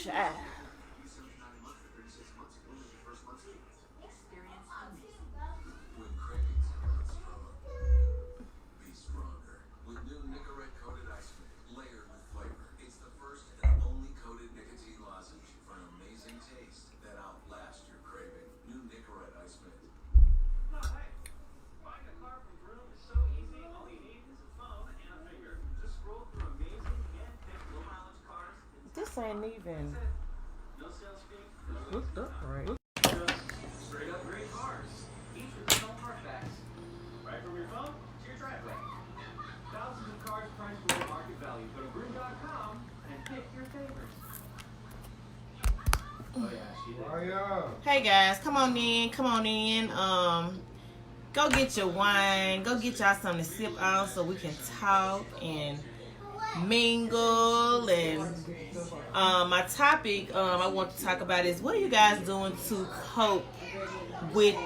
Child. This ain't even hooked up right. Straight up great cars, each with its own parkbacks. Right from your phone to your driveway. Thousands of cars priced below market value. Go to Broom.com and pick your favorites. Oh yeah, she did. Hey guys, come on in. Go get your wine. Go get y'all something to sip on so we can talk and mingle. And my topic I want to talk about is what are you guys doing to cope with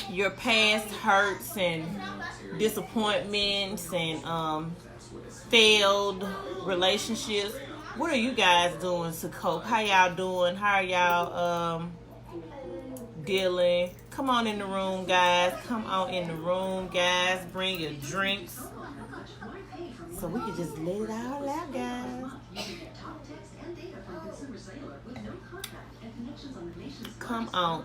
your past hurts and disappointments and failed relationships. What are you guys doing to cope? How y'all doing? How are y'all dealing? Come on in the room, guys. Come on in the room, guys. Bring your drinks so we can just let it all out, guys. Come on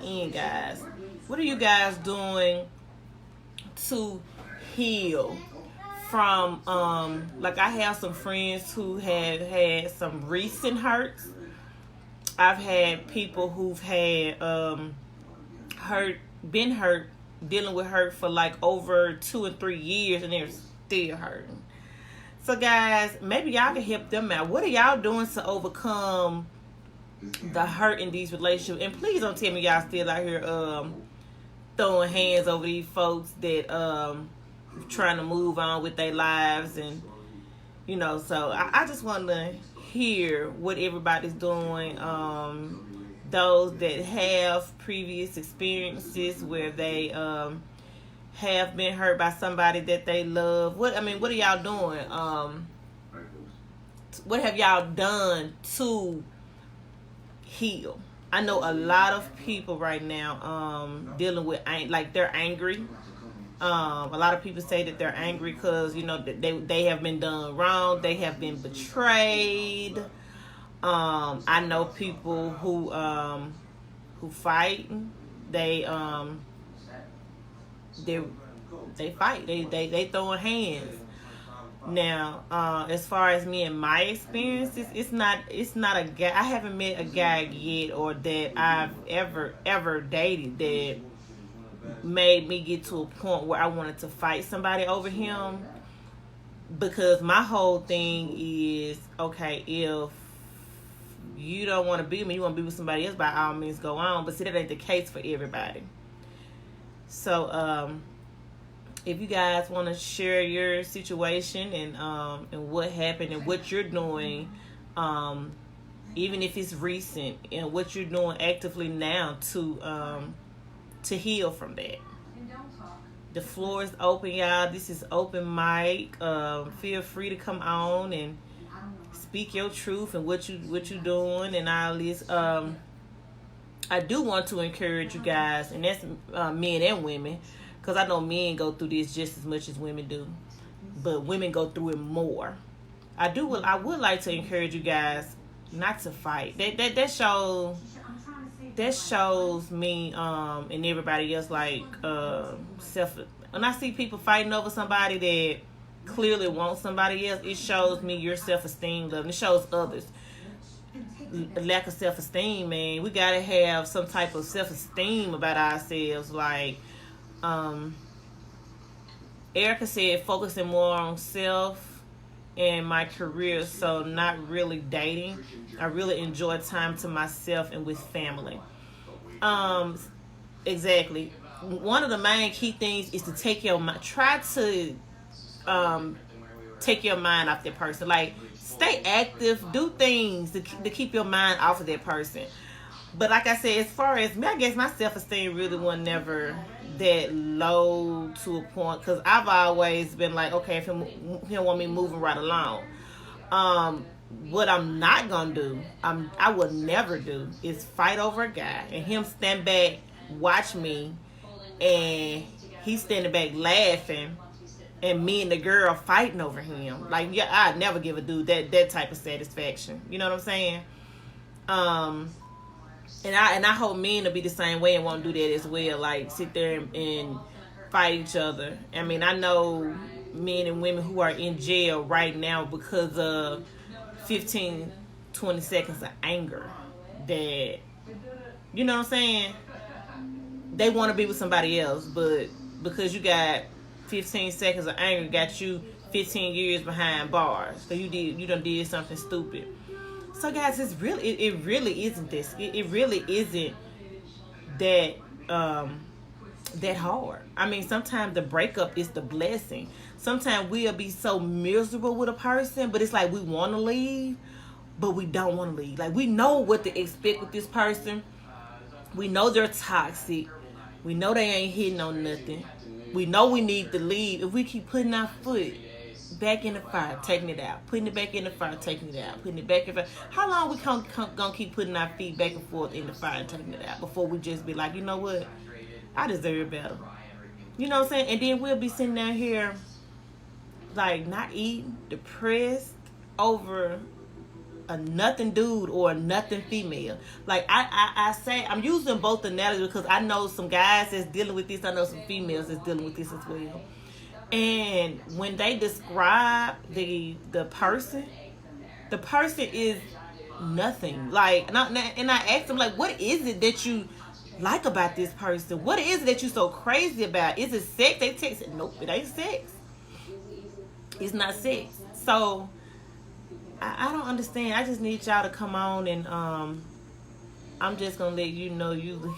in, guys. What are you guys doing to heal from like I have some friends who have had some recent hurts. I've had people who've had been hurt, dealing with hurt for like over 2 and 3 years, and they're still hurting. So guys, maybe y'all can help them out. What are y'all doing to overcome the hurt in these relationships? And please don't tell me y'all still out here throwing hands over these folks that trying to move on with their lives. And so I just want to hear what everybody's doing. Those that have previous experiences where they have been hurt by somebody that they love. What are y'all doing? What have y'all done to heal? I know a lot of people right now dealing with they're angry. A lot of people say that they're angry because they have been done wrong. They have been betrayed. I know people who fight. They fight. They throwing hands. Now, as far as me and my experiences, it's not a guy. I haven't met a guy yet or that I've ever dated that made me get to a point where I wanted to fight somebody over him. Because my whole thing is, okay, if you don't want to be with me, you want to be with somebody else, by all means go on. But see, that ain't the case for everybody. So, if you guys want to share your situation and what happened and what you're doing, even if it's recent, and what you're doing actively now to heal from that. The floor is open, y'all. This is open mic. Feel free to come on and speak your truth and what you doing and all this. I do want to encourage you guys, and that's men and women, because I know men go through this just as much as women do, but women go through it more. I would like to encourage you guys not to fight. That shows me and everybody else self. When I see people fighting over somebody that clearly wants somebody else, it shows me your self-esteem level. It shows others lack of self-esteem, man. We gotta have some type of self-esteem about ourselves. Like Erica said, focusing more on self and my career, so not really dating. I really enjoy time to myself and with family. Exactly. One of the main key things is to take your mind. Try to take your mind off that person. Like, stay active, do things to keep your mind off of that person. But like I said, as far as me, I guess my self-esteem really was never that low to a point, because I've always been like, okay, if he don't want me moving right along. what I'm not gonna do, I will never do, is fight over a guy and him stand back, watch me, and he's standing back laughing, and me and the girl fighting over him. Like, yeah, I'd never give a dude that type of satisfaction. You know what I'm saying? And I hope men will be the same way and won't do that as well. Like, sit there and fight each other. I mean, I know men and women who are in jail right now because of 15, 20 seconds of anger. That, you know what I'm saying? They want to be with somebody else, but because you got 15 seconds of anger, got you 15 years behind bars. So you done did something stupid. So guys, it really isn't this. It really isn't that that hard. I mean, sometimes the breakup is the blessing. Sometimes we'll be so miserable with a person, but it's like we want to leave, but we don't want to leave. Like, we know what to expect with this person. We know they're toxic. We know they ain't hitting on nothing. We know we need to leave. If we keep putting our foot back in the fire, taking it out, putting it back in the fire, taking it out, putting it back in the fire. How long we gonna keep putting our feet back and forth in the fire and taking it out before we just be like, you know what? I deserve better. You know what I'm saying? And then we'll be sitting down here like not eating, depressed over a nothing dude or a nothing female. Like, I say, I'm using both analogies because I know some guys that's dealing with this. I know some females that's dealing with this as well. And when they describe the person is nothing. Like, and I asked them, like, what is it that you like about this person? What is it that you so crazy about? Is it sex? They text, nope, it ain't sex. It's not sex. So I don't understand. I just need y'all to come on and I'm just gonna let you know you.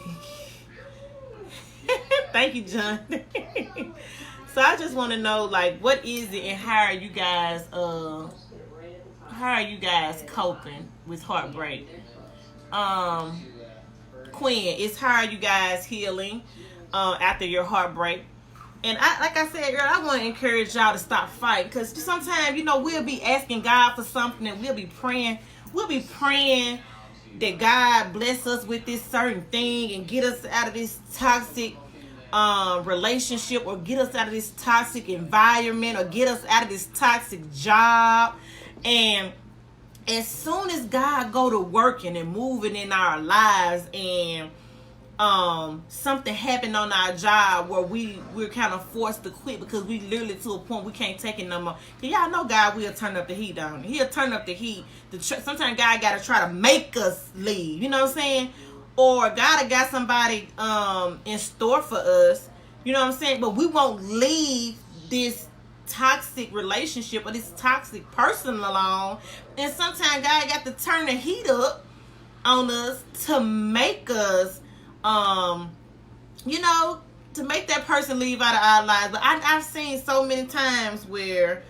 Thank you, John. So I just want to know, like, what is it and how are you guys coping with heartbreak? Quinn, it's how are you guys healing after your heartbreak? And like I said, girl, I want to encourage y'all to stop fighting, because sometimes, we'll be asking God for something and we'll be praying that God bless us with this certain thing and get us out of this toxic relationship, or get us out of this toxic environment, or get us out of this toxic job. And as soon as God go to working and moving in our lives, and something happened on our job where we're kind of forced to quit because we literally to a point we can't take it no more. Cause y'all know God will turn up the heat down. He'll turn up the heat. Sometimes God got to try to make us leave. You know what I'm saying? Or God got somebody in store for us. You know what I'm saying? But we won't leave this toxic relationship or this toxic person alone. And sometimes God got to turn the heat up on us to make us to make that person leave out of our lives. But I've seen so many times where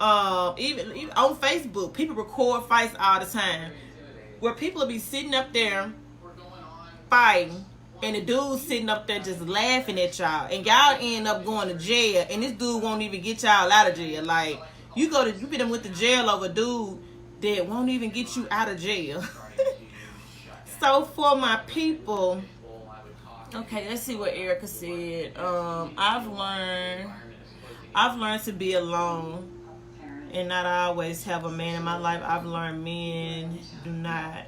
even on Facebook, people record fights all the time, where people will be sitting up there fighting, and the dude sitting up there just laughing at y'all, and y'all end up going to jail, and this dude won't even get y'all out of jail. Like, you be done with the jail over a dude that won't even get you out of jail. So for my people, okay, let's see what Erica said. I've learned to be alone and not always have a man in my life. I've learned men do not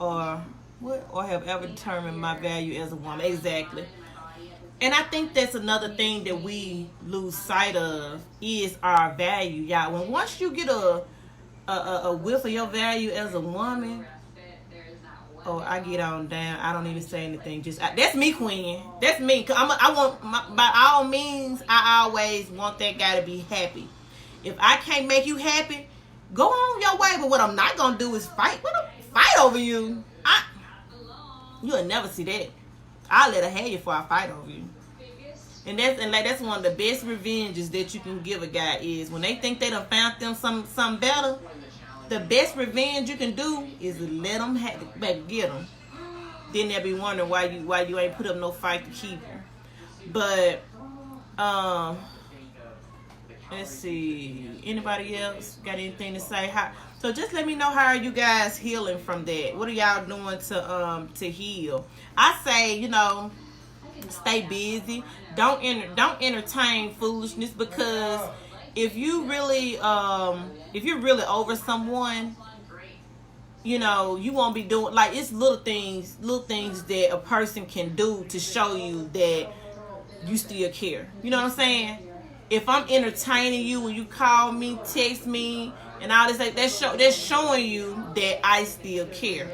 or have ever determined my value as a woman. Exactly. And I think that's another thing that we lose sight of is our value, y'all. When once you get a whiff of your value as a woman, oh, I get on down. I don't even say anything. That's me, Queen. That's me. Cause by all means, I always want that guy to be happy. If I can't make you happy, go on your way. But what I'm not gonna do is fight. Fight over you. You'll never see that. I'll let her have you before I fight over you. And that's one of the best revenges that you can give a guy is when they think they done found them something better. The best revenge you can do is let them get them. Then they'll be wondering why you ain't put up no fight to keep them. But Let's see. Anybody else got anything to say? So just let me know, how are you guys healing from that? What are y'all doing to heal? I say, stay busy. Don't entertain foolishness, because if you're really over someone, you won't be doing, like, it's little things that a person can do to show you that you still care. You know what I'm saying? If I'm entertaining you when you call me, text me, and all this, like, that's showing you that I still care.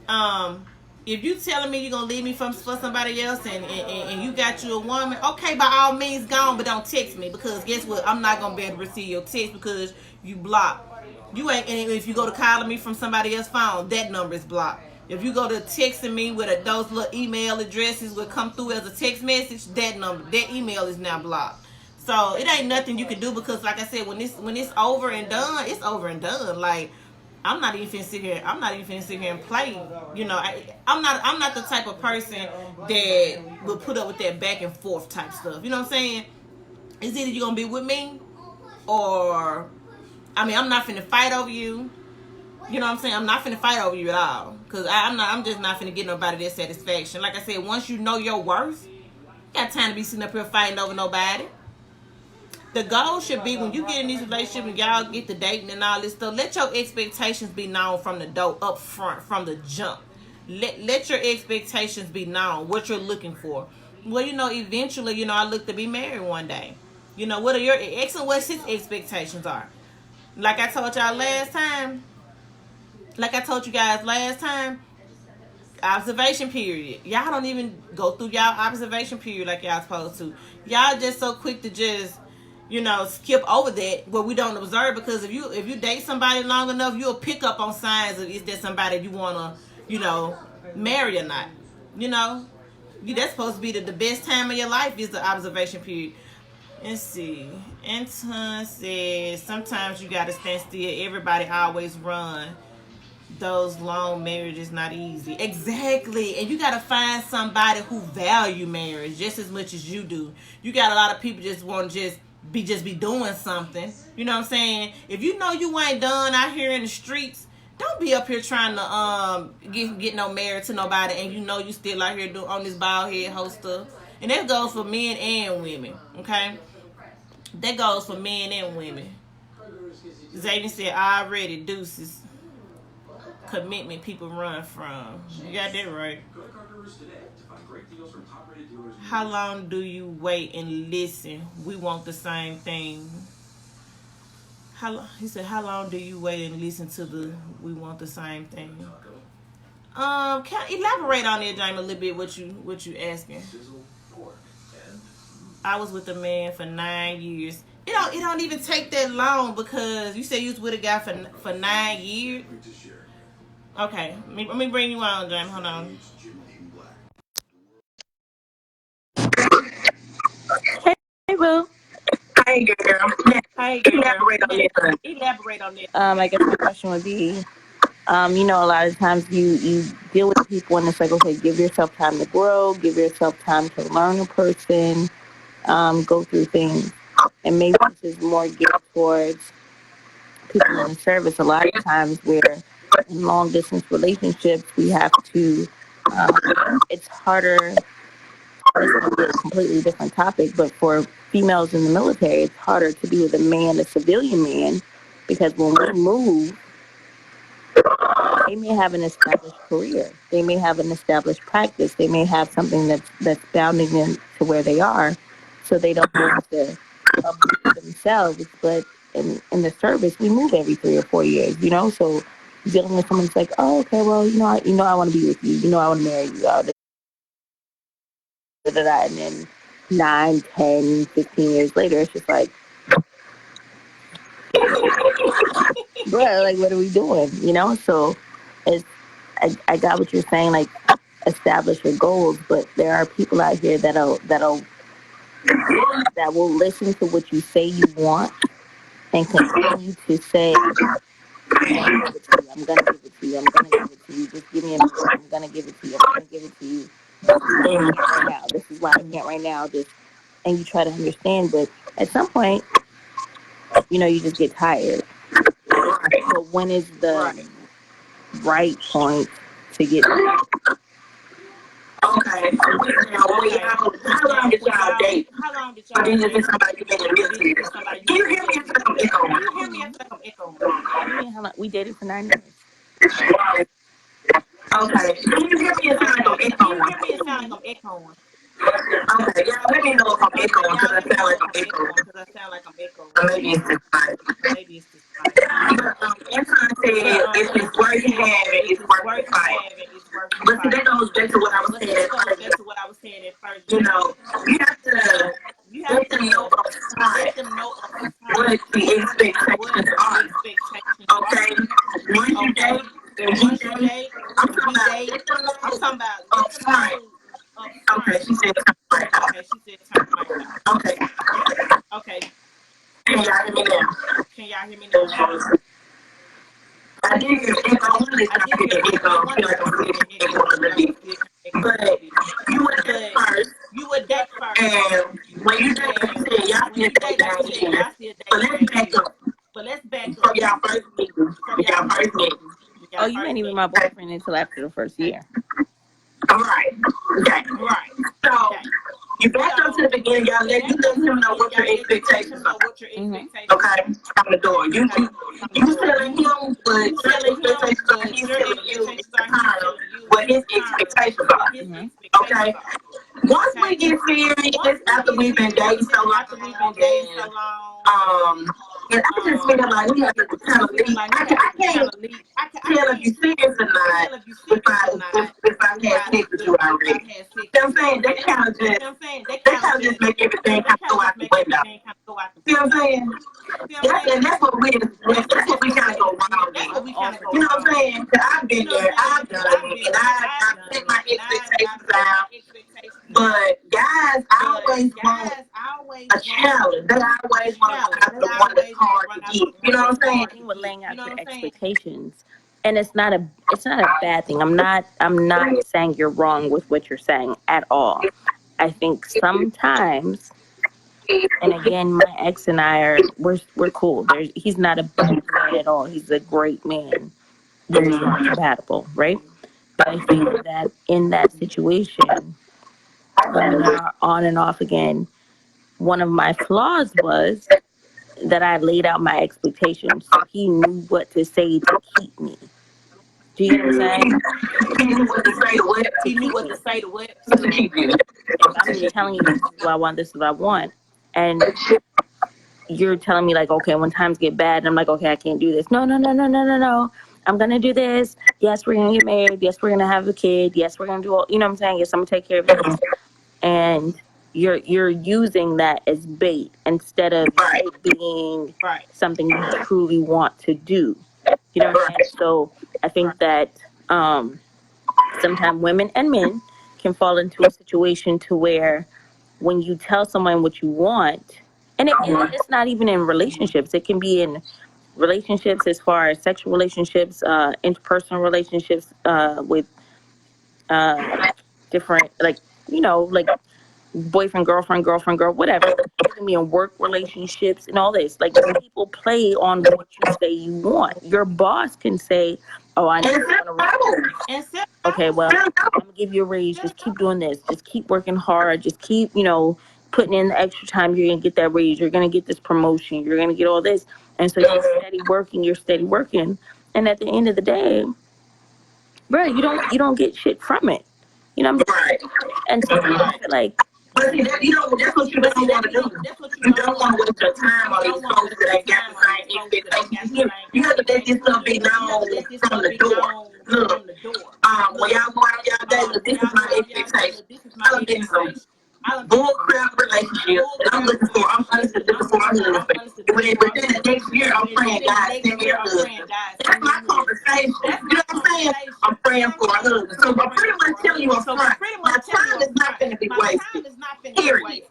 Um, if you telling me you're gonna leave me for somebody else, and you got you a woman, okay, by all means, gone, but don't text me, because guess what? I'm not gonna be able to receive your text because you blocked. You ain't. And if you go to calling me from somebody else's phone, that number is blocked. If you go to texting me with those little email addresses will come through as a text message, that email is now blocked. So it ain't nothing you can do, because, like I said, when it's over and done, it's over and done. Like, I'm not even finna sit here. I'm not even finna sit here and play. I'm not the type of person that will put up with that back and forth type stuff. You know what I'm saying? It's either you're gonna be with me, or, I'm not finna fight over you. You know what I'm saying? I'm not finna fight over you at all, because I'm just not finna get nobody that satisfaction. Like I said, once you know your worth, you got time to be sitting up here fighting over nobody. The goal should be, when you get in these relationships and y'all get to dating and all this stuff, let your expectations be known from the door, up front, from the jump. Let your expectations be known, what you're looking for. Well, eventually, I look to be married one day. What are your ex and what his expectations are? Like I told y'all last time, like I told you guys last time, observation period. Y'all don't even go through y'all observation period like y'all supposed to. Y'all just so quick to just, skip over that, where we don't observe, because if you date somebody long enough, you'll pick up on signs of, is that somebody you wanna, marry or not. That's supposed to be the best time of your life, is the observation period. Let's see. Anton says, sometimes you gotta stand still. Everybody always run. Those long marriages not easy. Exactly. And you gotta find somebody who value marriage just as much as you do. You got a lot of people just want to just be doing something. You know what I'm saying? If you know you ain't done out here in the streets, don't be up here trying to get no married to nobody, and you still out here on this bald head hoe stuff. And that goes for men and women. Okay? That goes for men and women. Zayden said, already deuces. Commitment people run from. You got that right. How long do you wait and listen? We want the same thing. He said, how long do you wait and listen to the we want the same thing? Can I elaborate on it, James, a little bit, what you asking? I was with a man for 9 years. It don't even take that long, because you said you was with a guy for 9 years. Okay, let me bring you on, James. Hold on. Hey, Boo. Hey, girl. Hey, girl. Elaborate on that. I guess my question would be, a lot of times you deal with people and it's like, okay, give yourself time to grow, give yourself time to learn a person, go through things. And maybe this is more geared towards people in the service. A lot of times where in long distance relationships, we have to, it's harder. This would be a completely different topic, but for females in the military, it's harder to be with a man, a civilian man, because when we move, they may have an established career, they may have an established practice, they may have something that's bounding them to where they are, so they don't have to uproot themselves. But in the service, we move every 3 or 4 years, So dealing with someone's like, oh, okay, well, I want to be with you, I want to marry you, and then 9, 10, 15 years later, it's just like, bro, like, what are we doing? So it's, I got what you're saying, like, establish your goals, but there are people out here that will listen to what you say you want and continue to say, I'm gonna give it to you, I'm gonna give it to you, I'm gonna give it to you, just give me a minute, I'm gonna give it to you, I'm gonna give it to you. This is why I can't right now. And you try to understand, but at some point, You just get tired. But when is the Right. right point to get Okay. Now, Okay. how long Now, did y'all date? how long did Or y'all did you get date? somebody you been in Or did you with? get somebody Can you've you been hear me? invested It's like in? I'm echoing. Can you hear me? I feel like I'm echoing. what do you mean how long we dated for 9 years? Okay. Can you hear me? It's like I'm Okay. Can you echoing. hear me? It sounds like I'm echoing. Okay. Yeah, let me know if I'm Okay, echoing because y'all I let me sound know like if I'm I'm echoing. echoing because I sound like I'm echoing. Or maybe it's just fine. Or maybe it's this mic. Intern But said if it's Anton worth said having, if it's it's worth the worth fight. having, it's worth the But see, that fight. goes back to what I was But see, saying that at goes first. back to what I was saying at first. You know, you have You to know, you have let them know to up front let them know up front what the what expectations the are. expectations are. Okay? Once you date, Okay? and he Once you date, date I'm and talking he about date, let them I'm know talking about up let them front. know up Okay, front. she said turn the mic off. Okay, she said turn the mic off. Okay. Okay, Can y'all hear me now? can y'all hear me now? I did hear echo. I wanted to I stop did hear hearing echo. I echo. I feel wanted to like stop I'm hearing getting echo. echo I a feel little like I'm bit. still kind of echoing a little But bit. you would date But first. you would date first, And when you date, like you and said, y'all when still you date date, like you 9 said, years. y'all still But dating let's 9 back years. up But let's back from up y'all first meeting. from With y'all y'all first first meeting. meeting. With Oh, y'all you first ain't even my meeting. boyfriend until after the first year. All right. Okay. Right. So Okay. you backed up to the So beginning. Y'all you let backed up to the him know beginning. what your You let him expectations know are. what your Mm-hmm. expectations Okay, are. from the door. Okay. From the You door. telling him, but You your telling him, expectations are but he's your telling you expectations at are the he's time telling you what at his the time expectations what are. his Mm-hmm. expectations Okay. are. Once Okay. we get Once serious, we after get we've been serious, dating so after we've been long, dating so and long, and I just feel like we have to I kind just of feel leave. like we have I to kind can't of leave. I tell if you can't serious or not tell if you serious or not if I had sex with you if already. I've You had sex know what with I'm you saying? already. You know what I'm saying? Make everything They kind of kind go of out just the make window. everything kind of go out the See what I'm window. saying? See what I'm saying? That's what That's we what kind of go wrong that's in. what I'm we all kind of for go You know what I'm wrong in. saying? 'Cause I've You been know what I'm there, saying? I've Because done I've it, been and there, I've I've done set it, my and expectations I've set my out. expectations down. But guys But always want guys always a want challenge. They a always want to run challenge. They after one that's always want to hard to run after get. You one know that's what I'm saying? hard to thing with get. laying You out know your what I'm saying? expectations, and it's not a bad thing. I'm not saying you're wrong with what you're saying at all. I think sometimes, and again, my ex and I we're cool. He's not a bad man at all. He's a great man. We just aren't compatible, right? But I think that in that situation, him and I are on and off again. One of my flaws was that I laid out my expectations, so he knew what to say to keep me. Do you get what I'm saying? He knew what to say to what To He knew keep what to me. say to what to So keep you. if I'm telling you this is what I want, this is what I want, and you're telling me like, okay, when times get bad, I'm like, okay, I can't do this. No, no, no, no, no, no, no. I'm gonna do this. Yes, we're gonna get married. Yes, we're gonna have a kid. Yes, we're gonna do all. You know what I'm saying? Yes, I'm gonna take care of this. And you're using that as bait instead of Right. it being right. something you truly want to do. You know what I'm saying? So I think that sometimes women and men can fall into a situation to where when you tell someone what you want, and it's not even in relationships. It can be in relationships as far as sexual relationships, interpersonal relationships with uh, different, like, like boyfriend, girlfriend, girlfriend, girl, whatever. It can be in work relationships and all this. Like people play on what you say you want. Your boss can say, "Oh, I know you want to raise." And set Okay, goals. well, I'm gonna give you a raise. Just keep doing this. Just keep working hard. Just keep, putting in the extra time. You're gonna get that raise. You're gonna get this promotion. You're gonna get all this. And so you're steady working. You're steady working. And at the end of the day, bro, you don't get shit from it. You know what I'm saying? Right. And so I Right. feel like But see, that's what you But see don't that want to do. that's what you You don't don't want want to to do. waste your time You on don't these want to folks waste that your ain't got time the on these same folks that ain't got the expectations. same You have to let this stuff be expectations. You have known to let this from stuff the be door. known Look, from the door. when Look, y'all go out on y'all day, look, when this is y'all go my out on y'all day, expectation. look, this is my I don't get some expectation. I done been in bull some crap relationship, bull and crap I'm relationships, honestly and looking for a husband. honestly looking for a Within the husband. next year, I'm Within praying the God next send me year, a I'm praying husband. God That's send me my a husband. conversation. That's You my know what I'm saying? conversation. I'm You praying know what for I'm a saying? husband. So I'm I'm pretty praying much for a telling you husband. up So I'm front, pretty my much telling you time up is not front, going to be my wasted. time is not finna be Period. wasted.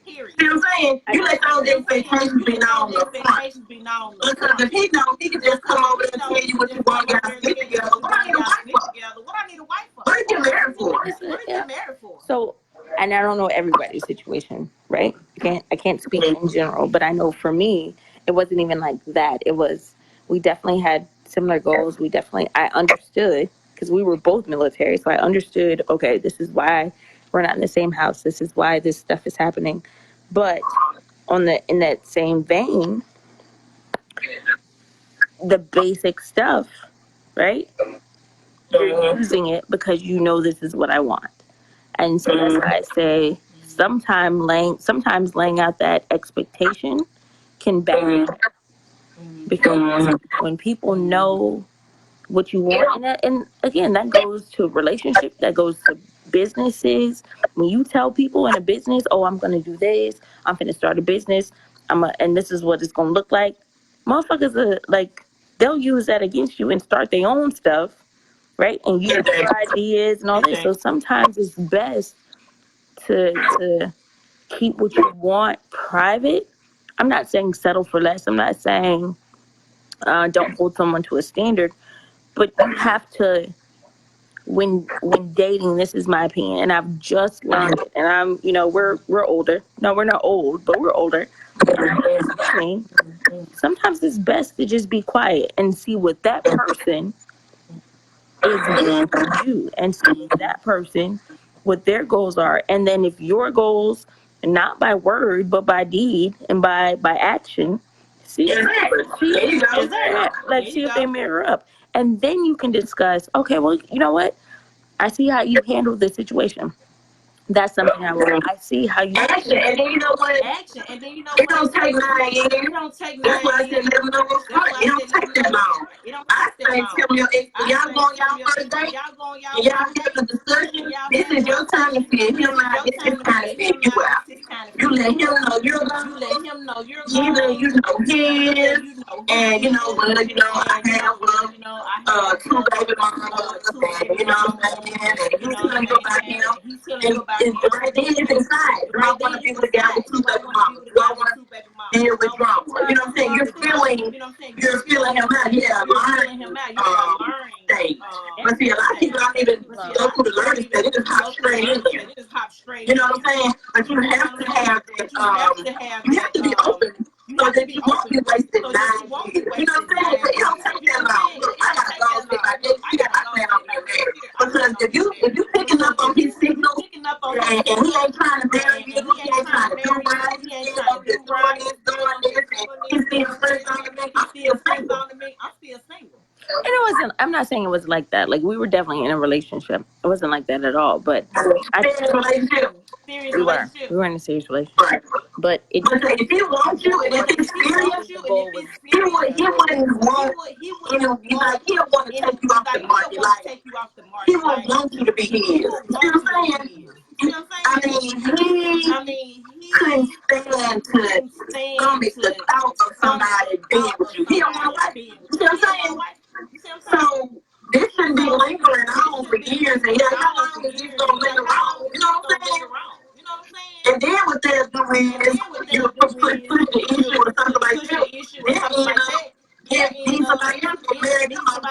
Period. See what I'm saying? I You let those See what I'm saying? expectations You be let those known up front. expectations be known up Because front. if he know, he can just Because come if over he there and know, tell he you can what you just want, come over y'all there and sleep tell you together. what you What I want, need a y'all wife sleep for? together. What I need a wife for? What are you getting married for? What are you yeah. getting married for? So, and I don't know everybody's situation, right? I can't speak in general, but I know for me, It wasn't even like that. It was, we definitely had similar goals. I understood because we were both military. So I understood, okay, this is why we're not in the same house. This is why this stuff is happening. But in that same vein, the basic stuff, right? You're using it because you know this is what I want. And so that's why I say sometimes laying out that expectation can back because when people know what you want, and again, that goes to relationships, that goes to businesses. When you tell people in a business, oh, I'm going to do this, I'm going to start a business, and this is what it's going to look like, motherfuckers are like, they'll use that against you and start their own stuff, right? And use their ideas and all this. So sometimes it's best to keep what you want private. I'm not saying settle for less. I'm not saying don't hold someone to a standard, but you have to, when dating, this is my opinion, and I've just learned it. And I'm, we're older. No, we're not old, but we're older. Sometimes it's best to just be quiet and see what that person is doing for you, and see that person what their goals are. And then if your goals, not by word but by deed and by action, see if they mirror up. And then you can discuss, okay, well, you know what, I see how you handle this situation. That's something I will. I see how you action, and then you know what? Action, and then you know It what? don't take 9 years. It don't take 9 That's why I years. said let them know what's right. It don't take that long. It don't I take that say long. tell your ex, y'all go on y'all first date, and y'all have a discussion. This is your time to feel him out. This is time to feel you out. You let him know you're going. You let him know you're Even going. you know his, and you know what, I have 2 baby mamas, and you know what I'm saying, and he's telling you about him, and right then you can decide, do I want to be with a guy with 2 baby mamas? Do I want to deal with drama? You know what I'm saying? You're feeling him out. Yeah, learning stage. But see, a lot of people don't even go through the learning stage. They just hop straight in there. You know what I'm saying? But you have to have that, you have to be open so that you won't be wasting 9 years. You know what I'm saying? It don't take that long. Look, I gotta go see my next year. I plan on being married. Because if you picking up on his signals and he ain't trying to marry you, he ain't trying to do right, he ain't trying to doing this, and he's still friends on the man, I'm still single. And it wasn't. I'm not saying it was like that. Like, we were definitely in a relationship. It wasn't like that at all. But we were in a serious relationship. Right. But if he wants you, and if it's serious, he wouldn't want, he'll want to take you off the market. Like, he won't want you to be his. You know what I'm saying? I mean, he couldn't stand to stomach the thought of somebody being with you. He don't want to wife. You see what I'm saying? So this shouldn't be lingering on for years. And how long is this going to linger on? You know what I'm saying? And then what they'll do is you push the issue or something like that. Then need somebody else to marry them off.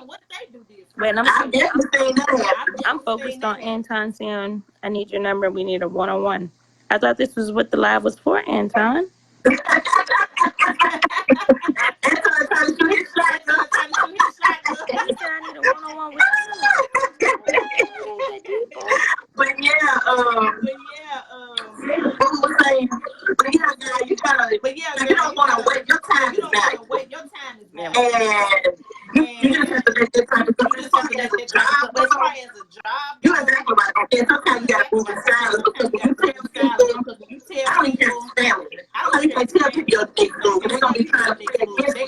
What they do this? wait, I'm definitely saying that. I'm focused on Anton saying, I need your number. We need a one-on-one. I thought this was what the live was for, Anton. Anton trying to shoot his shot. He said I need a one-on-one with you. But yeah, what we were saying, but yeah, girl, you gotta, you don't want to wait. Your time is valuable. And you just have to let that time go. As far as a job, you're exactly right. And sometimes you gotta move in silence because when you tell people, I don't even have to family. I don't even tell people your big move, and they're gonna be trying to play against you.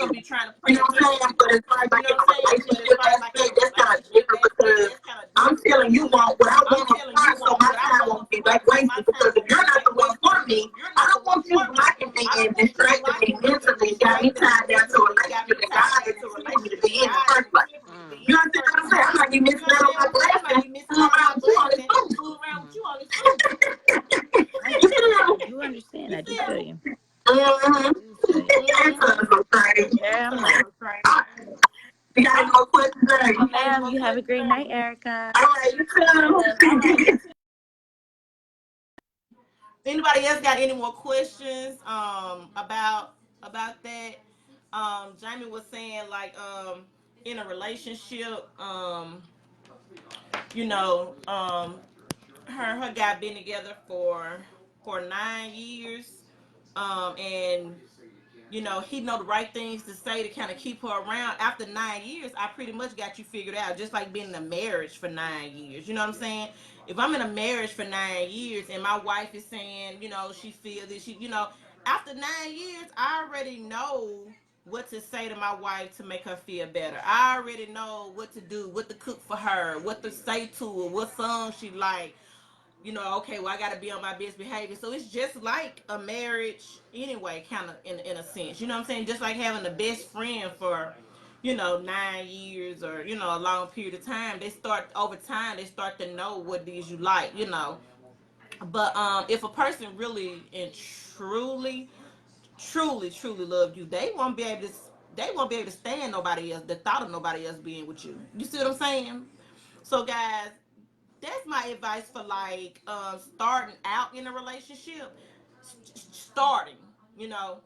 You know what I'm saying? But as far as like in a relationship aspect, that's kind of different because I'm telling you what I want to find, so my time won't be like wasted. Because if you're not the one for me, I don't want you blocking me and distracting me mentally. Got me tied down to a relationship that God is telling me to be in the first place. You understand what I'm saying? I might be missing out on my blessing. Fool around with you on this food. You understand? I do feel you. Yeah, I'm like, you got any more questions, Erica? Ma'am, you have a great night, Erica. All right, you too. Anybody else got any more questions about that? Jamie was saying like in a relationship, you know, her guy been together for 9 years, and he know the right things to say to kind of keep her around. After 9 years, I pretty much got you figured out, just like being in a marriage for 9 years. You know what I'm saying? If I'm in a marriage for 9 years and my wife is saying, she feels this, after 9 years, I already know what to say to my wife to make her feel better. I already know what to do, what to cook for her, what to say to her, what song she like. Okay, well, I got to be on my best behavior. So it's just like a marriage anyway, kind of in a sense. You know what I'm saying? Just like having a best friend for, 9 years or, a long period of time. Over time, they start to know what it is you like. But if a person really and truly, truly, truly loved you, they won't be able to stand nobody else, the thought of nobody else being with you. You see what I'm saying? So, guys, that's my advice for like starting out in a relationship. Starting, you know,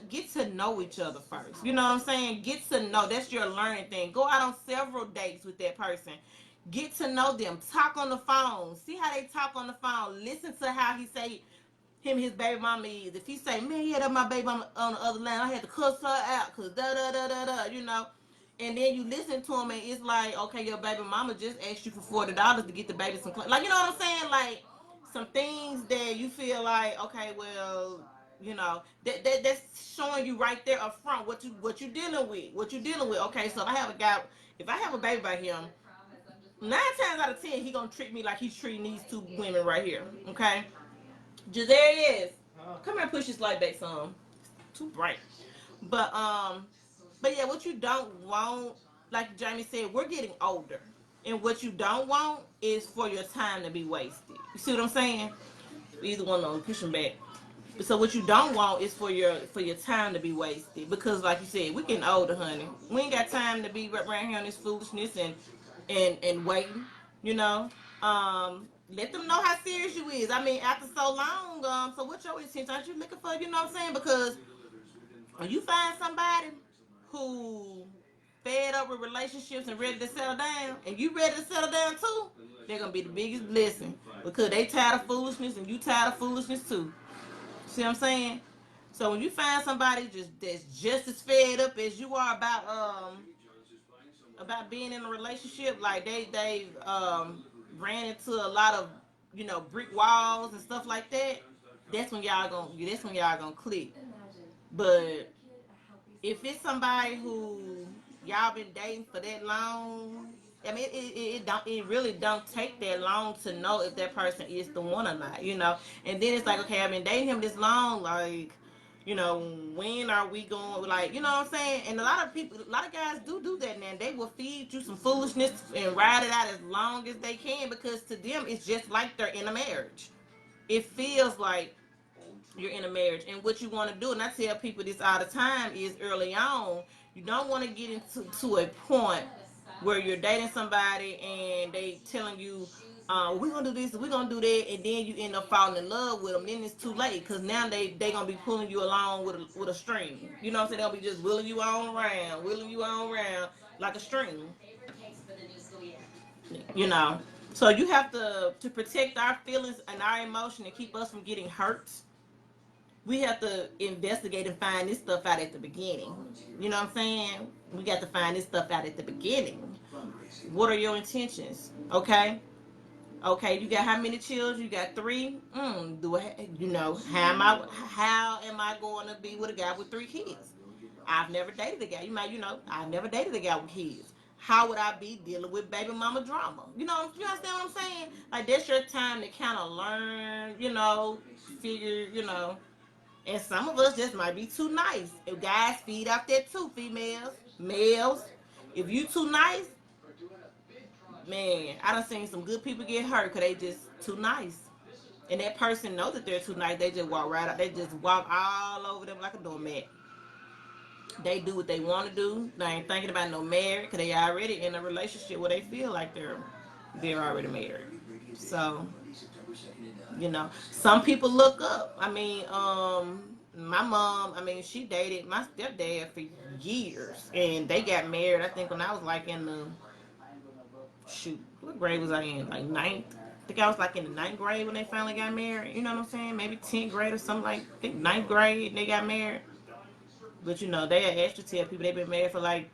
get to know each other first. You know what I'm saying? Get to know. That's your learning thing. Go out on several dates with that person. Get to know them. Talk on the phone. See how they talk on the phone. Listen to how he say him his baby mama is. If he say, man, yeah, that's my baby mama on the other line, I had to cuss her out because da da da da da. And then you listen to him and it's like, okay, your baby mama just asked you for $40 to get the baby some clothes. Like, you know what I'm saying? Like, some things that you feel like, okay, well, that's showing you right there up front what you dealing with. What you dealing with. Okay, so if I have a baby by him, 9 times out of 10, he gonna treat me like he's treating these two women right here. Okay? Just there it is. Come here and push this light back some. Too bright. But but yeah, what you don't want, like Jamie said, we're getting older. And what you don't want is for your time to be wasted. You see what I'm saying? Either one of them, push them back. So what you don't want is for your time to be wasted, because like you said, we getting older, honey. We ain't got time to be around here on this foolishness and waiting. You know, let them know how serious you is. I mean, after so long, so what's your intention? Aren't you looking for? You know what I'm saying? Because when you find somebody who fed up with relationships and ready to settle down, and you ready to settle down too, they're gonna be the biggest blessing, because they tired of foolishness and you tired of foolishness too. See what I'm saying? So when you find somebody that's just as fed up as you are about being in a relationship, like they ran into a lot of brick walls and stuff like that. That's when y'all gonna click. But if it's somebody who y'all been dating for that long, I mean, it really don't take that long to know if that person is the one or not. And then it's like, okay, I've been dating him this long, like, when are we going, like, you know what I'm saying? And a lot of guys do that now. They will feed you some foolishness and ride it out as long as they can, because to them it's just like they're in a marriage. It feels like you're in a marriage. And what you want to do, and I tell people this all the time, is early on, you don't want to get into to a point where you're dating somebody and they telling you, we're gonna do this, we're gonna do that, and then you end up falling in love with them. Then it's too late, because now they gonna be pulling you along with a string. You know what I'm saying? They'll be just willing you on around like a string. You know. So you have to protect our feelings and our emotion and keep us from getting hurt. We have to investigate and find this stuff out at the beginning. You know what I'm saying? We got to find this stuff out at the beginning. What are your intentions? Okay. Okay, you got how many children? You got three. Do I, how am I going to be with a guy with 3 kids? I've never dated a guy. I've never dated a guy with kids. How would I be dealing with baby mama drama? You understand what I'm saying? Like, that's your time to kind of learn. Figure. And some of us just might be too nice. If guys feed off that too, females, males. If you too nice, man, I done seen some good people get hurt because they just too nice. And that person knows that they're too nice. They just walk right out. They just walk all over them like a doormat. They do what they want to do. They ain't thinking about no marriage, because they already in a relationship where they feel like they're already married. So You know, some people look up. I mean, my mom, I mean, she dated my stepdad for years, and they got married. I think when I was like in the shoot, what grade was I in? Like ninth. I think I was like in the ninth grade when they finally got married. You know what I'm saying? Maybe 10th grade or something like. I think ninth grade they got married. But you know, they actually tell people they've been married for like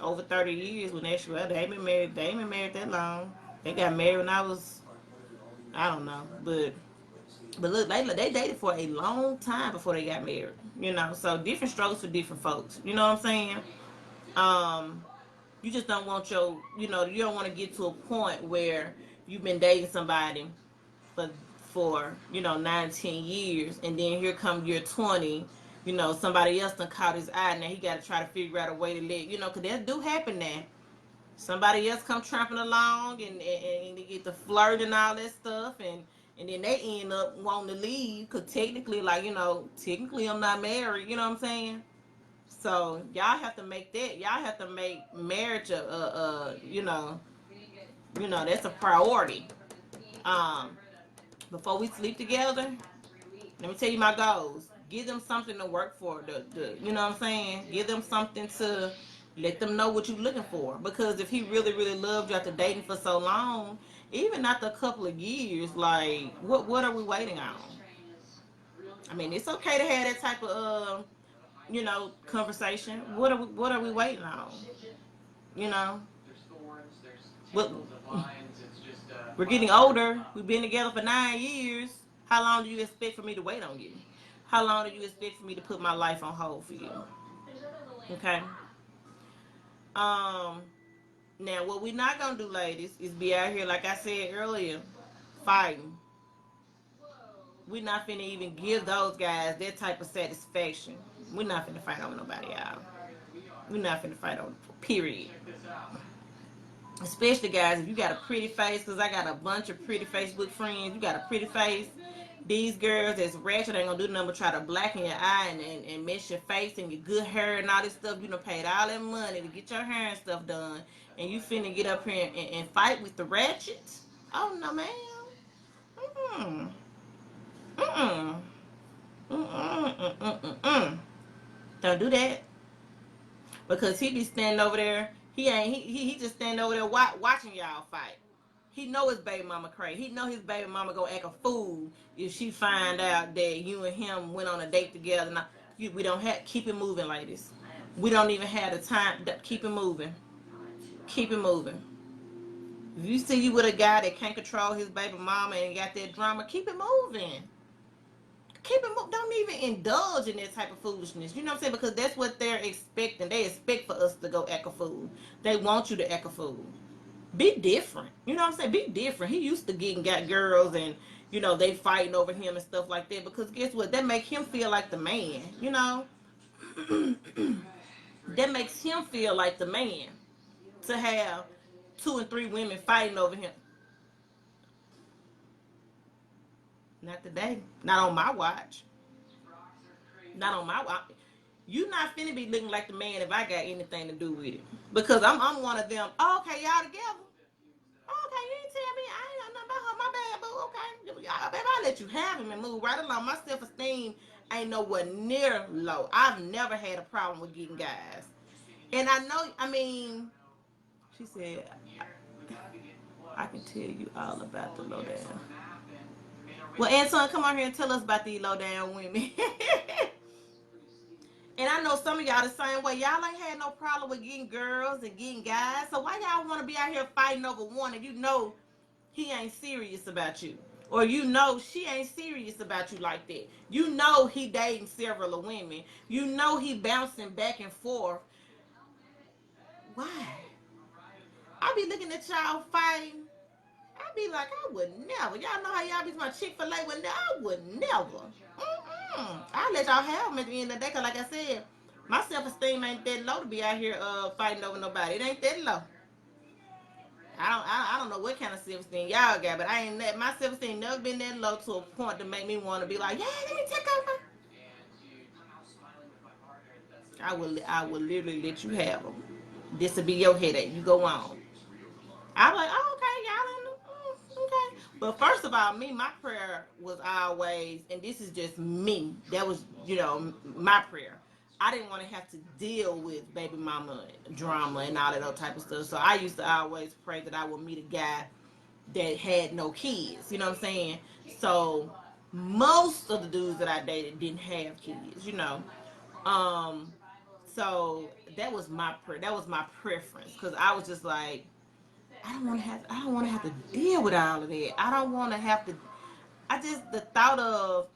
over 30 years. When actually, well, they ain't been married. They ain't been married that long. They got married when I was, I don't know, but look, they dated for a long time before they got married. You know, so different strokes for different folks. You know what I'm saying? Um, you just don't want you don't want to get to a point where you've been dating somebody for 9, 10 years, and then here come year 20. Somebody else done caught his eye. Now he got to try to figure out a way to because that do happen now. Somebody else come tramping along, and they get to flirt and all that stuff, and then they end up wanting to leave because technically I'm not married. You know what I'm saying? So y'all have to make that. Y'all have to make marriage that's a priority. Um, Before we sleep together, let me tell you my goals. Give them something to work for. You know what I'm saying? Give them something to let them know what you're looking for. Because if he really, really loved you after dating for so long, even after a couple of years, like what are we waiting on? I mean, it's okay to have that type of conversation. What are we waiting on? You know, what we're getting older. We've been together for 9 years. How long do you expect for me to wait on you? How long do you expect for me to put my life on hold for you? Okay. Um. Now, what we're not gonna do, ladies, is be out here like I said earlier, fighting. We're not finna even give those guys that type of satisfaction. We're not finna fight over nobody, y'all. We're not finna fight over. Period. Especially guys, if you got a pretty face, because I got a bunch of pretty Facebook friends. You got a pretty face. These girls that's ratchet ain't gonna do nothing but try to blacken your eye and mess your face and your good hair and all this stuff. You done paid all that money to get your hair and stuff done, and you finna get up here and fight with the ratchets? Oh no, ma'am. Mm-mm. Mm-mm. Mm-mm. Mm-mm. Don't do that. Because he be standing over there. He just standing over there watching y'all fight. He know his baby mama crazy. He know his baby mama gonna act a fool if she find out that you and him went on a date together. Now, we don't have keep it moving, ladies. We don't even have the time. Keep it moving. Keep it moving. If you see you with a guy that can't control his baby mama and got that drama, keep it moving. Keep it moving. Don't even indulge in that type of foolishness. You know what I'm saying? Because that's what they're expecting. They expect for us to go act a fool. They want you to act a fool. Be different. You know what I'm saying? Be different. He used to got girls and they fighting over him and stuff like that. Because guess what? That make him feel like the man. That makes him feel like the man to have 2 and 3 women fighting over him. Not today. Not on my watch. Not on my watch. You not finna be looking like the man if I got anything to do with it. Because I'm one of them. Oh, okay, y'all together. Oh, okay, you didn't tell me. I ain't know nothing about her. My bad, boo. Okay. Baby, I'll let you have him and move right along. My self-esteem ain't nowhere near low. I've never had a problem with getting guys. And I know, I mean, she said, I can tell you all about the lowdown. Well, Anton, come on here and tell us about these lowdown women. And I know some of y'all the same way. Y'all ain't had no problem with getting girls and getting guys. So why y'all want to be out here fighting over one and he ain't serious about you? Or she ain't serious about you like that. He dating several of women. He bouncing back and forth. Why? I be looking at y'all fighting. I be like, I would never. Y'all know how y'all be my Chick-fil-A would I would never. I'll let y'all have them at the end of the day. Cause like I said, my self-esteem ain't that low to be out here fighting over nobody. It ain't that low. I don't know what kind of self-esteem y'all got, but I ain't that. My self-esteem never been that low to a point to make me want to be like, yeah, let me take over. I will literally let you have them. This will be your headache. You go on. I'm like, oh, okay, y'all. Okay. But first of all, me, my prayer was always, and this is just me. That was, my prayer. I didn't want to have to deal with baby mama drama and all that other type of stuff. So I used to always pray that I would meet a guy that had no kids. You know what I'm saying? So most of the dudes that I dated didn't have kids. Um, so that was my prayer. That was my preference because I was just like, I don't want to have to deal with all of that. I don't want to have to. I just the thought of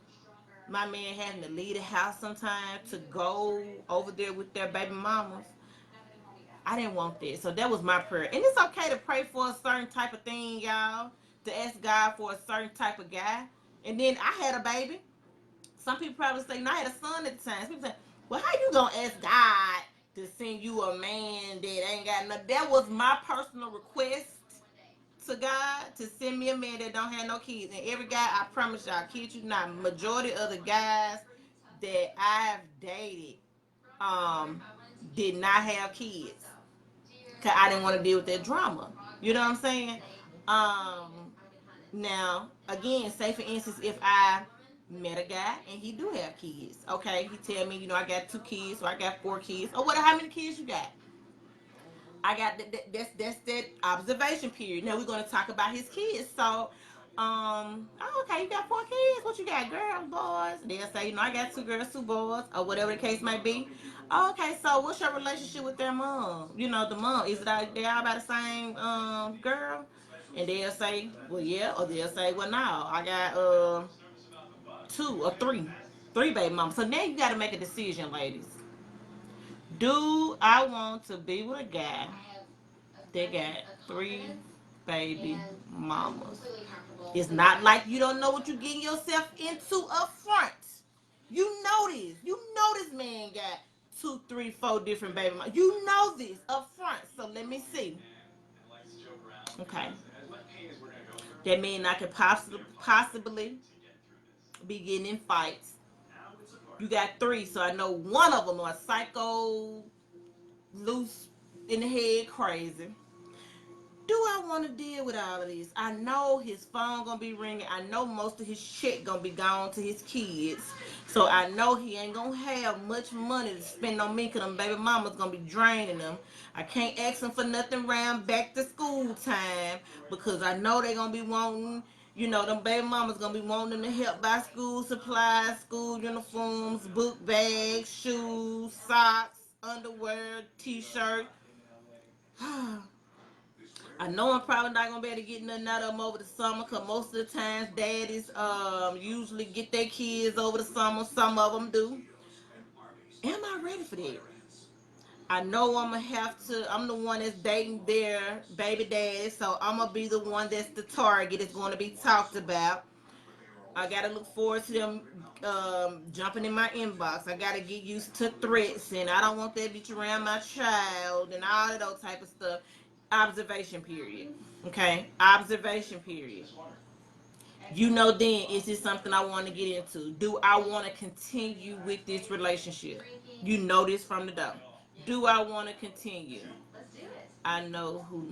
my man having to leave the house sometime to go over there with their baby mamas. I didn't want that. So that was my prayer. And it's okay to pray for a certain type of thing, y'all. To ask God for a certain type of guy. And then I had a baby. Some people probably say, no, I had a son at the time. Some people say, well, how you gonna ask God to send you a man that ain't got nothing? That was my personal request to God to send me a man that don't have no kids. And every guy, I promise y'all, kid you not, majority of the guys that I've dated um did not have kids. Cause I didn't want to deal with that drama. You know what I'm saying? Now, again, say for instance, if I met a guy and he do have kids, okay, he tell me, I got 2 kids, or I got 4 kids, or whatever, how many kids you got? I got that's that observation period. Now we're gonna talk about his kids. So, oh, okay, you got 4 kids. What you got, girls, boys? They'll say, I got 2 girls, 2 boys, or whatever the case may be. Oh, okay, so what's your relationship with their mom? The mom is it all, they all by the same girl? And they'll say, well, yeah, or they'll say, well, no, I got 2 or 3 baby mamas. So now you got to make a decision, ladies. Do I want to be with a guy they got 3 baby mamas? It's not like you don't know what you're getting yourself into up front. You know this. You know this man got 2, 3, 4 different baby mamas. You know this up front. So let me see. Okay. That means I could possibly be getting in fights. You got 3, so I know one of them are psycho, loose in the head, crazy. Do I want to deal with all of this? I know his phone gonna be ringing. I know most of his check gonna be gone to his kids. So I know he ain't gonna have much money to spend on me because them baby mama's gonna be draining them. I can't ask him for nothing around back to school time because I know they gonna be wanting, them baby mamas gonna be wanting them to help buy school supplies, school uniforms, book bags, shoes, socks, underwear, t-shirt. I know I'm probably not gonna be able to get nothing out of them over the summer because most of the times daddies usually get their kids over the summer. Some of them do. Am I ready for that? I know I'm gonna have to. I'm the one that's dating their baby daddy, so I'm gonna be the one that's the target. It's gonna be talked about. I gotta look forward to them jumping in my inbox. I gotta get used to threats, and I don't want that bitch around my child and all of those type of stuff. Observation period. Okay, observation period. Then, is this something I want to get into? Do I want to continue with this relationship? You know this from the door. Do I want to continue? I know who.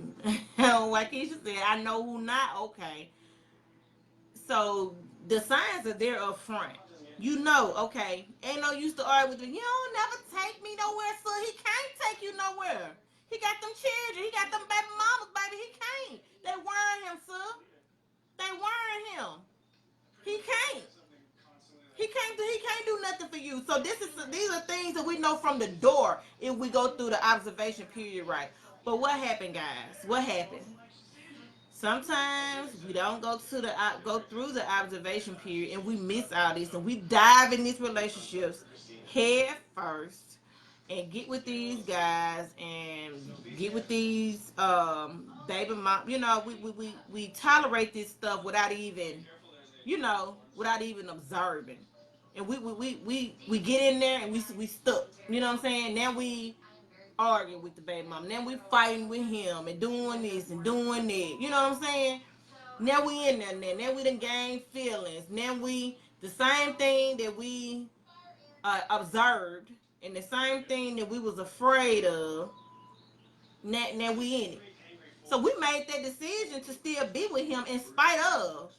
Like Keisha said, I know who not. Okay, so the signs are there up front. Okay, ain't no use to argue with him. You don't never take me nowhere, so he can't take you nowhere. He got them children, he got them baby mamas, baby. He can't. They worrying him, sir. They worrying him. He can't. He can't do nothing for you. So these are things that we know from the door if we go through the observation period right. But what happened, guys? What happened? Sometimes we don't go through the observation period and we miss all this and we dive in these relationships head first and get with these guys and get with these baby mom. We tolerate this stuff without even observing. And we get in there and we stuck. You know what I'm saying? Now we arguing with the baby mom. Then we fighting with him and doing this and doing that. You know what I'm saying? Now we in there. Now we done gained feelings. Now we the same thing that we observed and the same thing that we was afraid of. Now we in it. So we made that decision to still be with him in spite of.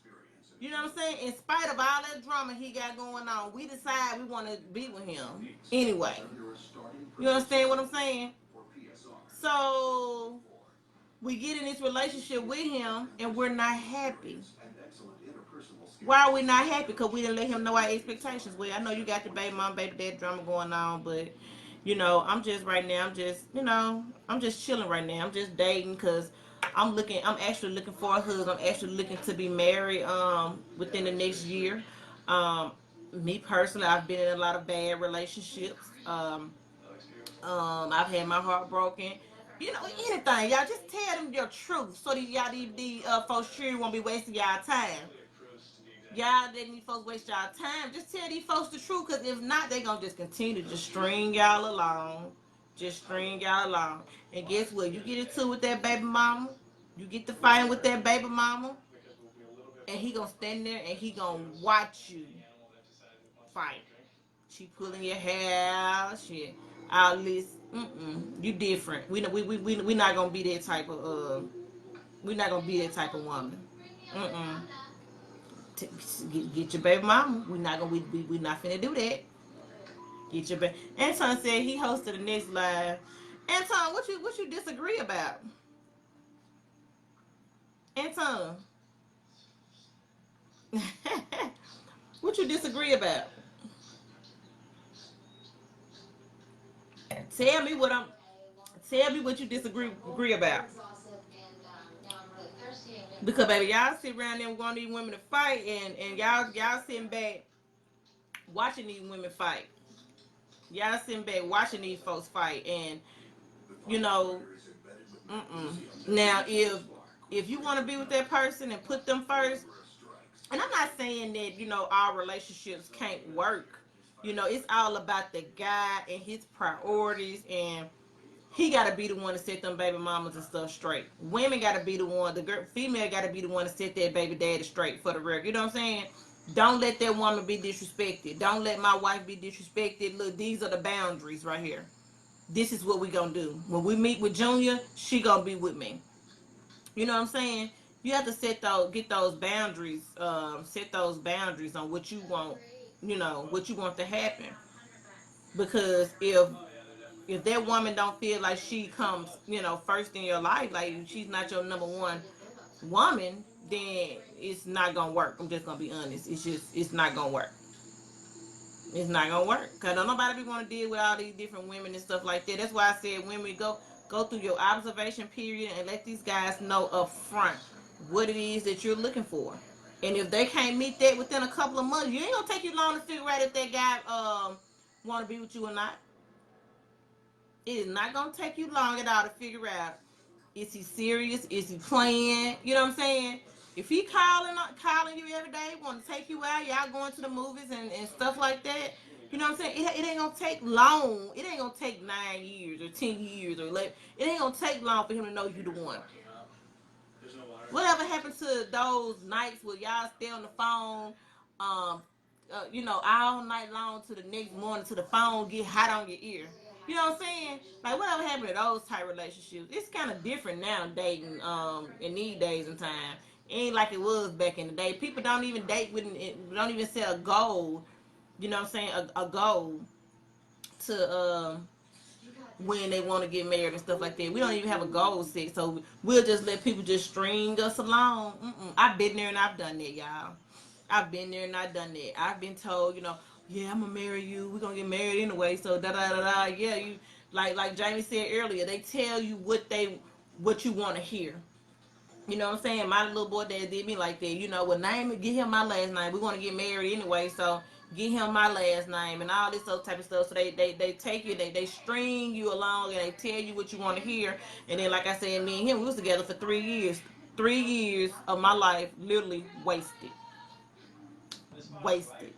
You know what I'm saying? In spite of all that drama he got going on, we decide we want to be with him anyway. You understand what I'm saying? So we get in this relationship with him and we're not happy. Why are we not happy? Because we didn't let him know our expectations. Well, I know you got the baby mom, baby dad drama going on, but I'm just right now. I'm just chilling right now. I'm just dating because I'm looking. I'm actually looking for a husband. I'm actually looking to be married within the next year. Um, Me personally, I've been in a lot of bad relationships. I've had my heart broken. Anything. Y'all just tell them your truth so that y'all these folks sure won't be wasting y'all time. Y'all let these folks waste y'all time. Just tell these folks the truth, because if not, they gonna just continue to just string y'all along. Just string y'all along. And guess what? You get into it with that baby mama, you get to fighting with that baby mama, and he gonna stand there and he gonna watch you fight. She pulling your hair out, shit. All this, you different. We not gonna be that type of we not gonna be that type of woman. Mm-mm. Get your baby mama. We not finna do that. Get your baby. Anton said he hosted the next live. Anton, what you disagree about? Anton, what you disagree about? Tell me what I'm. Tell me what you disagree about. Because baby, y'all sit around there wanting these women to fight, and y'all sitting back watching these women fight. Y'all sitting back watching these folks fight, and you know, now if you want to be with that person and put them first, and I'm not saying that our relationships can't work. It's all about the guy and his priorities, and he got to be the one to set them baby mamas and stuff straight. Women got to be the one. The girl, female got to be the one to set that baby daddy straight for the record. You know what I'm saying? Don't let that woman be disrespected. Don't let my wife be disrespected. Look, these are the boundaries right here. This is what we gonna do. When we meet with Junior, she gonna be with me. You know what I'm saying? You have to get those boundaries, set those boundaries on what you want, what you want to happen. Because if that woman don't feel like she comes, first in your life, like she's not your number one woman, then it's not gonna work. I'm just gonna be honest. It's not gonna work. It's not gonna work. Cause don't nobody be want to deal with all these different women and stuff like that. That's why I said women go through your observation period and let these guys know up front what it is that you're looking for. And if they can't meet that within a couple of months, you ain't gonna take you long to figure out if that guy want to be with you or not. It is not gonna take you long at all to figure out, is he serious? Is he playing? You know what I'm saying? If he calling you every day, want to take you out, y'all going to the movies and stuff like that. You know what I'm saying? It ain't gonna take long. It ain't gonna take 9 years or 10 years or 11. It ain't gonna take long for him to know you the one. Whatever happened to those nights where y'all stay on the phone, all night long to the next morning to the phone get hot on your ear? You know what I'm saying? Like whatever happened to those type relationships? It's kind of different now dating in these days and time. It ain't like it was back in the day. People don't even date with, don't even set a goal. You know what I'm saying? A goal to when they want to get married and stuff like that. We don't even have a goal set, so we'll just let people just string us along. I've been there and I've done that, y'all. I've been there and I've done that. I've been told, yeah, I'm gonna marry you. We're gonna get married anyway. So da da da da. Yeah, you like Jamie said earlier. They tell you what you want to hear. You know what I'm saying? My little boy dad did me like that. Well, get him my last name. We want to get married anyway, so get him my last name and all this other type of stuff. So they take you, they string you along and they tell you what you want to hear. And then, like I said, me and him, we was together for 3 years. 3 years of my life literally wasted. Wasted.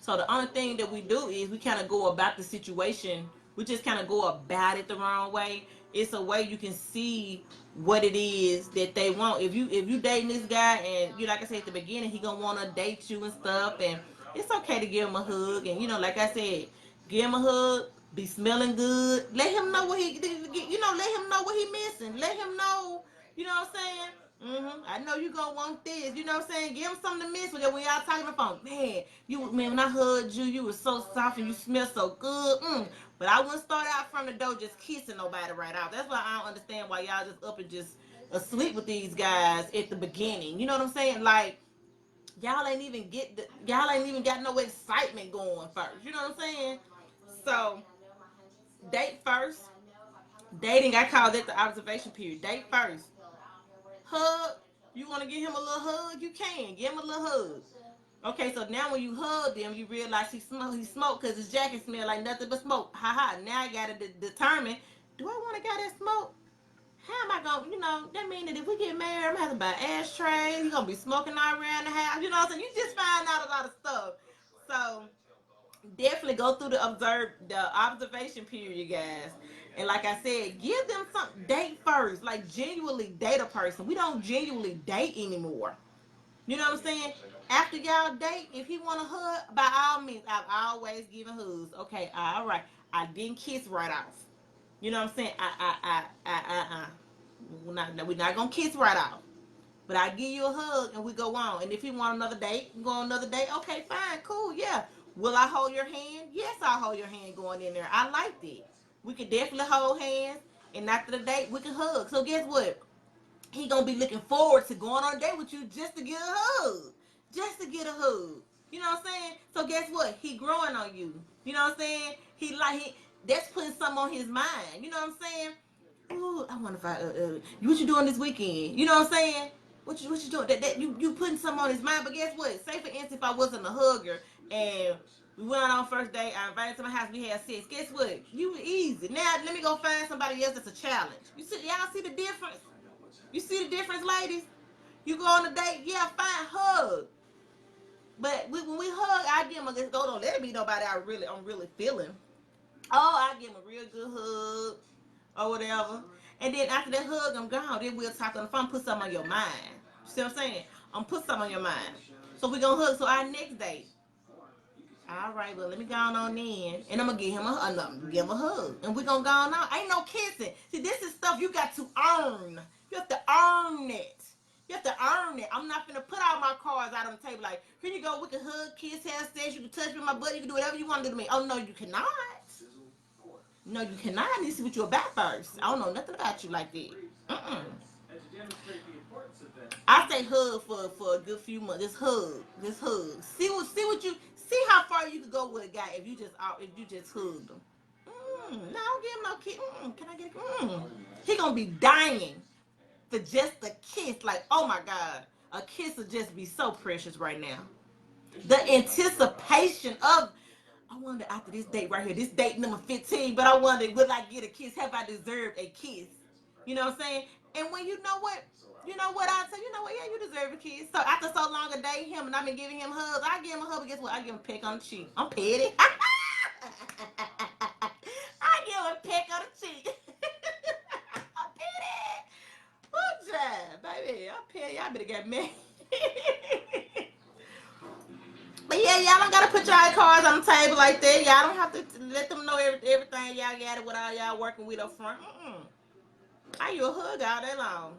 So the only thing that we do is we kind of go about the situation. We just kind of go about it the wrong way. It's a way you can see what it is that they want. If you dating this guy and you, like I said at the beginning, he gonna want to date you and stuff, and it's okay to give him a hug. And like I said, give him a hug. be smelling good. Let him know what he, let him know what he missing. Let him know, you know what I'm saying? I know you gonna want this. You know what I'm saying? Give him something to miss with it when y'all talking on the phone. Man, when I hugged you, you was so soft and you smell so good. But I wouldn't start out from the door just kissing nobody right out. That's why I don't understand why y'all just up and just asleep with these guys at the beginning. You know what I'm saying? Like, y'all ain't even got no excitement going first. You know what I'm saying? So date first. Dating, I call that the observation period. Date first. Hug. You want to give him a little hug? You can. Give him a little hug. Okay, so now when you hug him, you realize he smoked because his jacket smelled like nothing but smoke. Ha ha. Now I got to determine, do I want to get that smoke? How am I going to, that means that if we get married, I'm going to have to buy ashtrays. You're going to be smoking all around the house. You know what I'm saying? You just find out a lot of stuff. So definitely go through the observation period, guys. And like I said, give them some date first. Like genuinely date a person. We don't genuinely date anymore. You know what I'm saying? After y'all date, if he want a hug, by all means, I've always given hugs. Okay, all right. I didn't kiss right off. You know what I'm saying? We're not gonna kiss right off. But I give you a hug and we go on. And if you want another date, go on another date. Okay, fine, cool, yeah. Will I hold your hand? Yes, I'll hold your hand going in there. I like that. We could definitely hold hands, and after the date, we can hug. So guess what? He gonna be looking forward to going on a date with you just to get a hug, just to get a hug. You know what I'm saying? So guess what? He growing on you. You know what I'm saying? That's putting something on his mind. You know what I'm saying? Ooh, I wonder if what you doing this weekend? You know what I'm saying? What you doing? You putting something on his mind. But guess what? Say for instance, if I wasn't a hugger and we went on first date, I invited to my house, we had sex. Guess what? You were easy. Now let me go find somebody else that's a challenge. Y'all see the difference? You see the difference, ladies? You go on a date, yeah, fine, hug. But when we hug, I give him a go. Don't let it be nobody I'm really feeling. Oh, I give him a real good hug or whatever. And then after that hug, I'm gone. Then we'll talk on the phone, put something on your mind. You see what I'm saying? I'm put something on your mind. So we gonna hug. So our next date. All right, well, let me go on in. And I'm gonna give him a hug. And we gonna go on. Ain't no kissing. See, this is stuff you got to earn. You have to earn it. You have to earn it. I'm not gonna put all my cards out on the table like, here you go, we can hug, kiss, have sex, you can touch me with my butt, you can do whatever you want to do to me. Oh no, you cannot. No, you cannot. I need to see what you're about first. I don't know nothing about you like that. Mm-mm. I say hug for a good few months. Just hug. See how far you can go with a guy if you just hug him. No, I don't give him no kiss. Can I get a He gonna be dying for just a kiss. Like, oh my God, a kiss would just be so precious right now. The anticipation of, I wonder after this date right here, this date number 15, but I wonder, will I get a kiss? Have I deserved a kiss? You know what I'm saying? And when I say, yeah, you deserve a kiss. So after so long a day, him and I've been giving him hugs, I give him a hug, but guess what? I give him a peck on the cheek. I'm petty. I give him a peck on the cheek. I'm petty. Good job, baby. I'm petty. I better get married. But yeah, y'all don't gotta put y'all cards on the table like that. Y'all don't have to let them know everything y'all got it with all y'all working with up front. I you a hug all day long.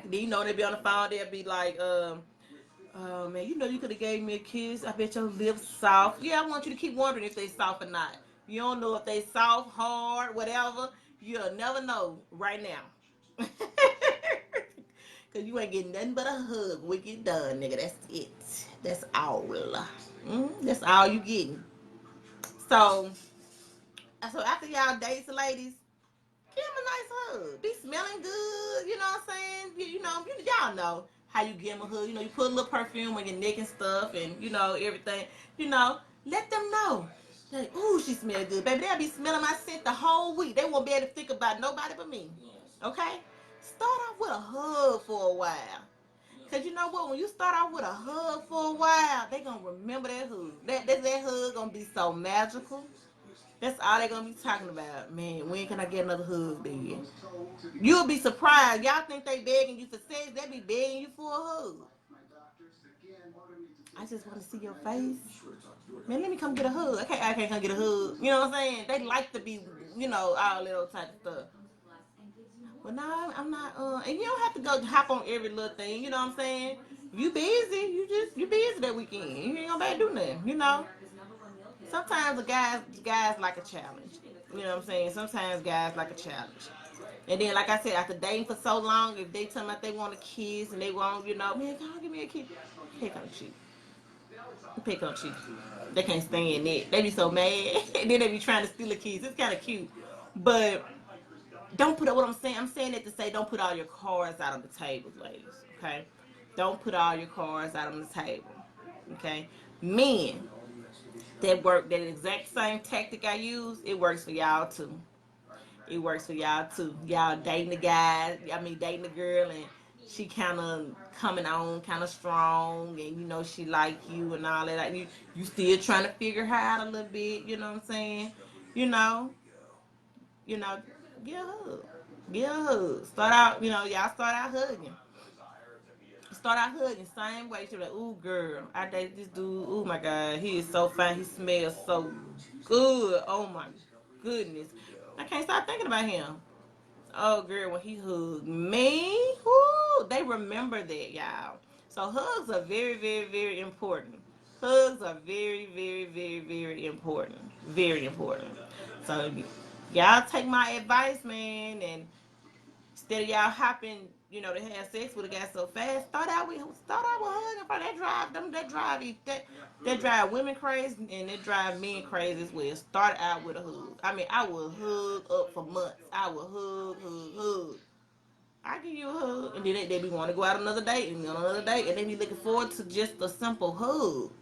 They be on the phone. They'll be like, oh man, you could have gave me a kiss. I bet your lips soft. Yeah, I want you to keep wondering if they soft or not. You don't know if they soft, hard, whatever. You'll never know right now. Cause you ain't getting nothing but a hug when we get done, nigga. That's it. That's all. That's all you getting. So, after y'all dates, ladies, give him a nice hug. Be smelling good. You know what I'm saying? Y'all know how you give him a hug. You put a little perfume on your neck and stuff, and everything. Let them know. Like, ooh, she smell good, baby. They'll be smelling my scent the whole week. They won't be able to think about nobody but me. Okay? Start off with a hug for a while. Cause you know what? When you start off with a hug for a while, they gonna remember that hug. That hug gonna be so magical. That's all they gonna be talking about. Man, when can I get another hug, then? You'll be surprised. Y'all think they begging you for sex? They be begging you for a hug. I just want to see your face. Man, let me come get a hug. I can't come get a hug. You know what I'm saying? They like to be, all that old type of stuff. But no, I'm not. And you don't have to go hop on every little thing. You know what I'm saying? If you busy, you busy that weekend. You ain't gonna do nothing. Sometimes the guys like a challenge. You know what I'm saying? Sometimes guys like a challenge. And then, like I said, after dating for so long, if they tell me they want a kiss and they want, man, come on, give me a kiss. Pick on cheek. Pick on cheek. They can't stand it. They be so mad. And then they be trying to steal a kiss. It's kind of cute. But don't put up what I'm saying. I'm saying it to say don't put all your cards out on the table, ladies. Okay? Don't put all your cards out on the table. Okay? Men that exact same tactic I use, it works for y'all too. It works for y'all too. Y'all dating the guy, dating the girl, and she kind of coming on kind of strong, and she like you and all that. Like you still trying to figure her out a little bit. You know what I'm saying? You know, you know, Give a hug. Give a hug. Y'all start out hugging. Start out hugging, same way. She be like, ooh, girl, I dated this dude. Ooh, my God, he is so fine. He smells so good. Oh, my goodness. I can't stop thinking about him. Oh, girl, when he hugged me, whoo, they remember that, y'all. So hugs are very, very, very important. Hugs are very, very, very, very important. Very important. So y'all take my advice, man, and instead of y'all hopping, to have sex with a guy so fast, start out with hugging for that drive. That drive women crazy and that drive men crazy as well. Start out with a hug. I will hug up for months. I will hug. I give you a hug, and then they be want to go out another date and on another date, and they be looking forward to just a simple hug.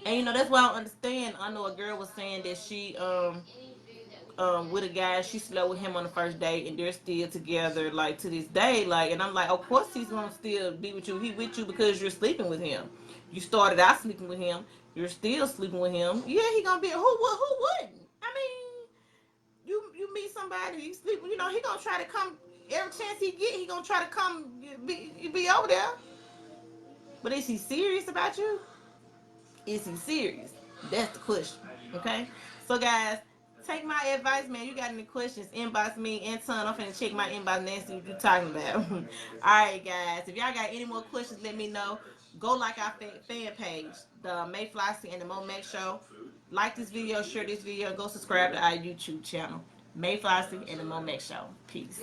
And that's why I don't understand. I know a girl was saying that she with a guy, she slept with him on the first date, and they're still together like to this day. Like, and I'm like, of course he's gonna still be with you. He with you because you're sleeping with him. You started out sleeping with him. You're still sleeping with him. Yeah, he gonna be. Who wouldn't? You meet somebody, you sleep. He gonna try to come every chance he get. He gonna try to come be over there. But is he serious about you? Is he serious? That's the question. Okay? So guys, take my advice, man. You got any questions, inbox me. Anton, I'm finna check my inbox and see what you talking about. Alright guys. If y'all got any more questions, let me know. Go like our fan page, the Mae Flossie and the Mo Mac Show. Like this video, share this video, go subscribe to our YouTube channel. Mae Flossie and the Mo Mac Show. Peace.